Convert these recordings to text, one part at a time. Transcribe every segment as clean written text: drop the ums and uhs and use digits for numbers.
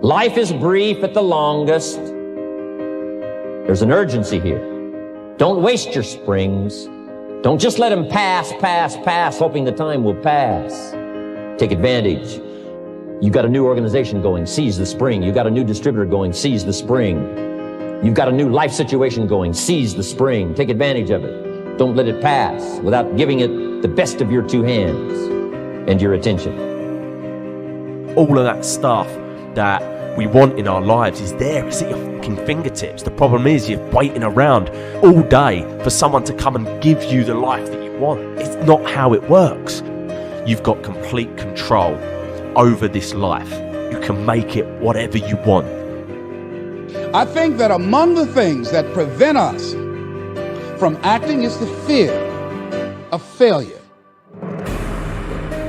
Life is brief at the longest. There's an urgency here. Don't waste your springs. Don't just let them pass, hoping the time will pass. Take advantage. You've got a new organization going, seize the spring. You've got a new distributor going, seize the spring. You've got a new life situation going, seize the spring. Take advantage of it. Don't let it pass without giving it the best of your two hands and your attention. All of that stuff that we want in our lives is there. It's at your fucking fingertips. The problem is you're waiting around all day for someone to come and give you the life that you want. It's not how it works. You've got complete control over this life. You can make it whatever you want. I think that among the things that prevent us from acting is the fear of failure.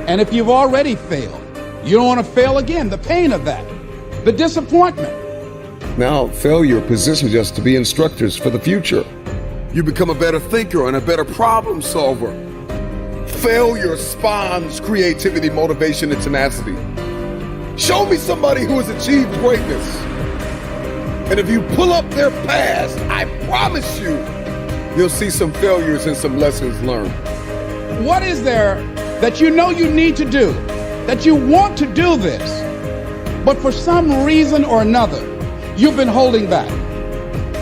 And if you've already failed, you don't want to fail again. The pain of that, the disappointment. Now, failure positions us to be instructors for the future. You become a better thinker and a better problem solver. Failure spawns creativity, motivation, and tenacity. Show me somebody who has achieved greatness. And if you pull up their past, I promise you'll see some failures and some lessons learned. What is there that you know you need to do, that you want to do this, but for some reason or another, you've been holding back?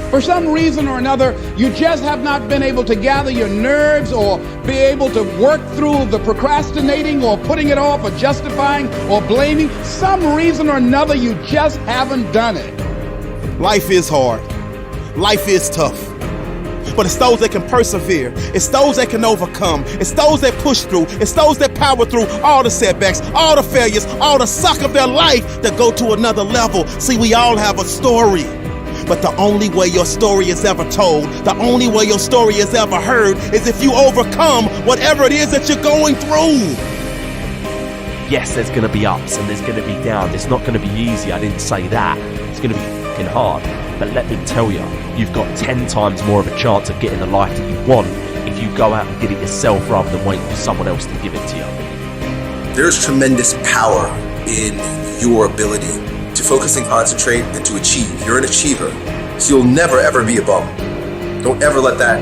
For some reason or another, you just have not been able to gather your nerves or be able to work through the procrastinating or putting it off or justifying or blaming. Some reason or another, you just haven't done it. Life is hard. Life is tough. But it's those that can persevere. It's those that can overcome. It's those that push through. It's those that power through all the setbacks, all the failures, all the suck of their life that go to another level. See, we all have a story. But the only way your story is ever told, the only way your story is ever heard, is if you overcome whatever it is that you're going through. Yes, there's going to be ups and there's going to be downs. It's not going to be easy. I didn't say that. It's going to be fucking hard. But let me tell you, you've got 10 times more of a chance of getting the life that you want if you go out and get it yourself rather than wait for someone else to give it to you. There's tremendous power in your ability to focus and concentrate and to achieve. You're an achiever, so you'll never ever be a bum. Don't ever let that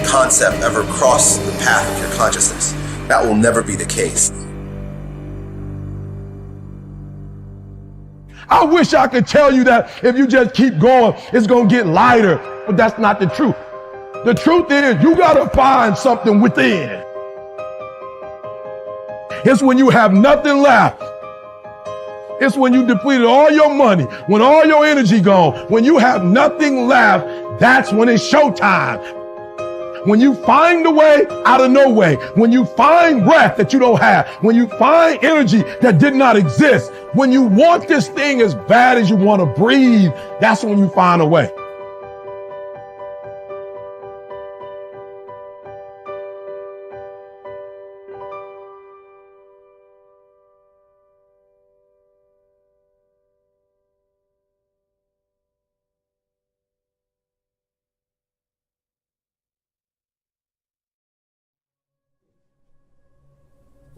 concept ever cross the path of your consciousness. That will never be the case. I wish I could tell you that if you just keep going, it's going to get lighter, but that's not the truth. The truth is you got to find something within. It's when you have nothing left. It's when you depleted all your money, when all your energy gone, when you have nothing left, that's when it's showtime. When you find a way out of no way, when you find breath that you don't have, when you find energy that did not exist, when you want this thing as bad as you want to breathe, that's when you find a way.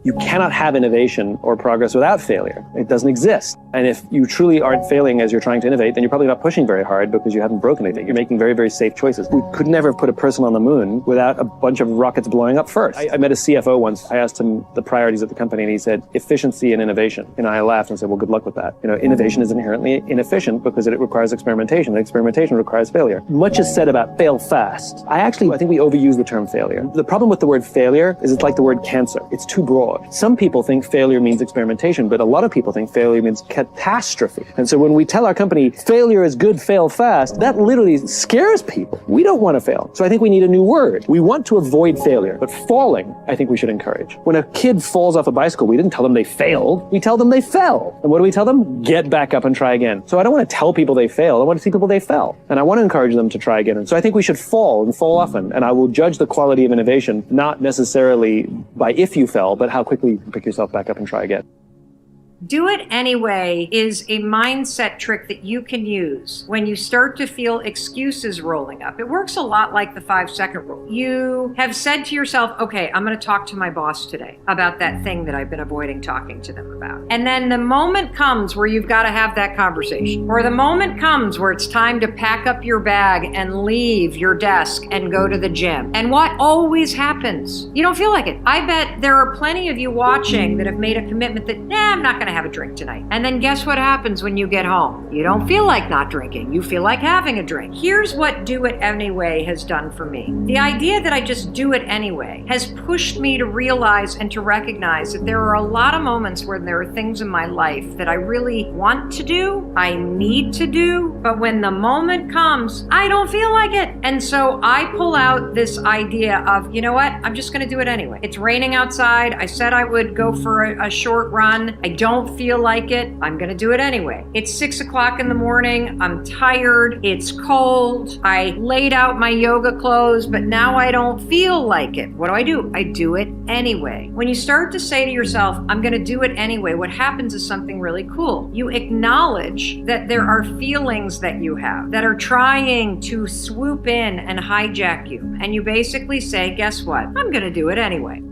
You cannot have innovation or progress without failure. It doesn't exist. And if you truly aren't failing as you're trying to innovate, then you're probably not pushing very hard because you haven't broken anything. You're making very, very safe choices. We could never have put a person on the moon without a bunch of rockets blowing up first. I met a CFO once. I asked him the priorities of the company and he said, efficiency and innovation. And I laughed and said, well, good luck with that. Innovation is inherently inefficient because it requires experimentation. And experimentation requires failure. Much is said about fail fast. I think we overuse the term failure. The problem with the word failure is it's like the word cancer. It's too broad. Some people think failure means experimentation, but a lot of people think failure means catastrophe. And so when we tell our company, failure is good, fail fast, that literally scares people. We don't want to fail. So I think we need a new word. We want to avoid failure, but falling, I think we should encourage. When a kid falls off a bicycle, we didn't tell them they failed. We tell them they fell. And what do we tell them? Get back up and try again. So I don't want to tell people they failed. I want to see people they fell. And I want to encourage them to try again. And so I think we should fall and fall often. And I will judge the quality of innovation, not necessarily by if you fell, but how quickly you can pick yourself back up and try again. Do it anyway is a mindset trick that you can use when you start to feel excuses rolling up. It works a lot like the 5-second rule. You have said to yourself, okay, I'm going to talk to my boss today about that thing that I've been avoiding talking to them about. And then the moment comes where you've got to have that conversation, or the moment comes where it's time to pack up your bag and leave your desk and go to the gym. And what always happens? You don't feel like it. I bet there are plenty of you watching that have made a commitment that, I'm not going to have a drink tonight. And then guess what happens when you get home? You don't feel like not drinking. You feel like having a drink. Here's what do it anyway has done for me. The idea that I just do it anyway has pushed me to realize and to recognize that there are a lot of moments where there are things in my life that I really want to do, I need to do, but when the moment comes, I don't feel like it. And so I pull out this idea of, you know what? I'm just going to do it anyway. It's raining outside. I said I would go for a short run. I don't feel like it. I'm going to do it anyway. It's 6 o'clock in the morning. I'm tired. It's cold. I laid out my yoga clothes, but now I don't feel like it. What do? I do it anyway. When you start to say to yourself, I'm going to do it anyway, what happens is something really cool. You acknowledge that there are feelings that you have that are trying to swoop in and hijack you. And you basically say, guess what? I'm going to do it anyway.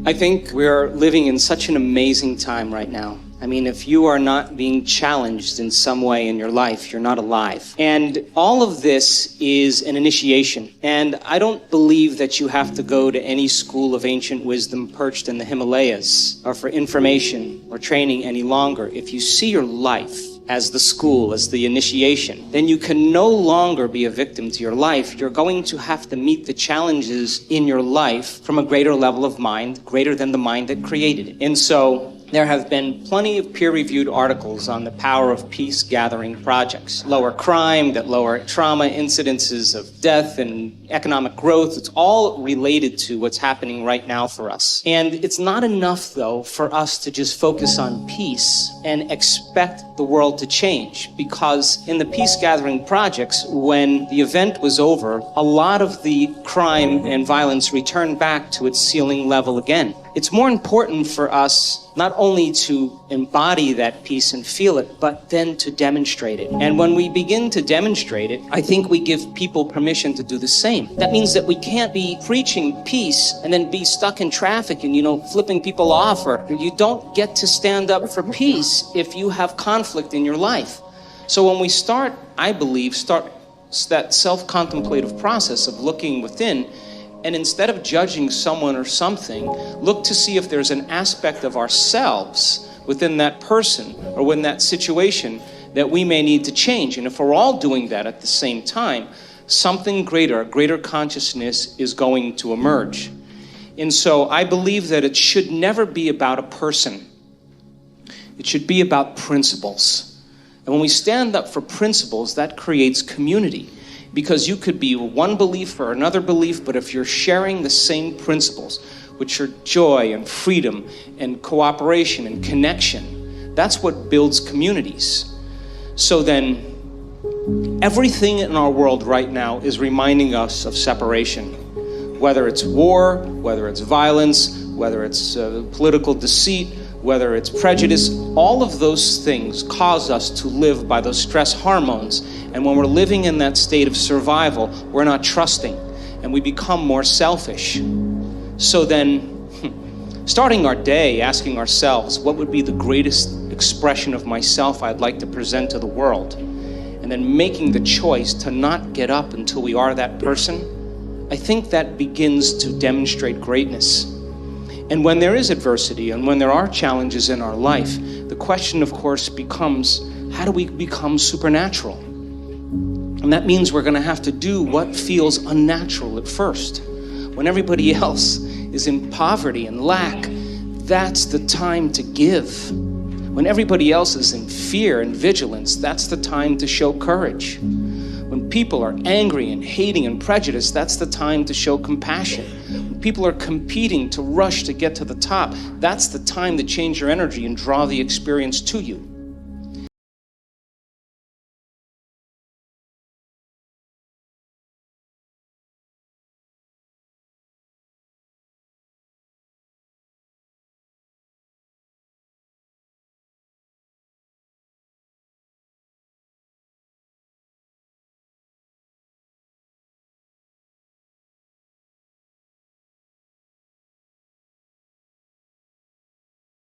I think we're living in such an amazing time right now. I mean, if you are not being challenged in some way in your life, you're not alive. And all of this is an initiation. And I don't believe that you have to go to any school of ancient wisdom perched in the Himalayas or for information or training any longer. If you see your life as the school, as the initiation, then you can no longer be a victim to your life. You're going to have to meet the challenges in your life from a greater level of mind, greater than the mind that created it. And so there have been plenty of peer-reviewed articles on the power of peace-gathering projects. Lower crime, that lower trauma, incidences of death and economic growth. It's all related to what's happening right now for us. And it's not enough, though, for us to just focus on peace and expect the world to change. Because in the peace-gathering projects, when the event was over, a lot of the crime and violence returned back to its ceiling level again. It's more important for us not only to embody that peace and feel it, but then to demonstrate it. And when we begin to demonstrate it, I think we give people permission to do the same. That means that we can't be preaching peace and then be stuck in traffic and, flipping people off, or you don't get to stand up for peace if you have conflict in your life. So when we start that self-contemplative process of looking within, and instead of judging someone or something, look to see if there's an aspect of ourselves within that person or within that situation that we may need to change. And if we're all doing that at the same time, something greater, a greater consciousness is going to emerge. And so I believe that it should never be about a person. It should be about principles. And when we stand up for principles, that creates community. Because you could be one belief or another belief, but if you're sharing the same principles, which are joy and freedom and cooperation and connection, that's what builds communities. So then, everything in our world right now is reminding us of separation. Whether it's war, whether it's violence, whether it's political deceit, whether it's prejudice, all of those things cause us to live by those stress hormones. And when we're living in that state of survival, we're not trusting and we become more selfish. So then, starting our day asking ourselves, what would be the greatest expression of myself I'd like to present to the world? And then making the choice to not get up until we are that person, I think that begins to demonstrate greatness. And when there is adversity and when there are challenges in our life, the question, of course, becomes, how do we become supernatural? And that means we're going to have to do what feels unnatural at first. When everybody else is in poverty and lack, that's the time to give. When everybody else is in fear and vigilance, that's the time to show courage. When people are angry and hating and prejudiced, that's the time to show compassion. When people are competing to rush to get to the top, that's the time to change your energy and draw the experience to you.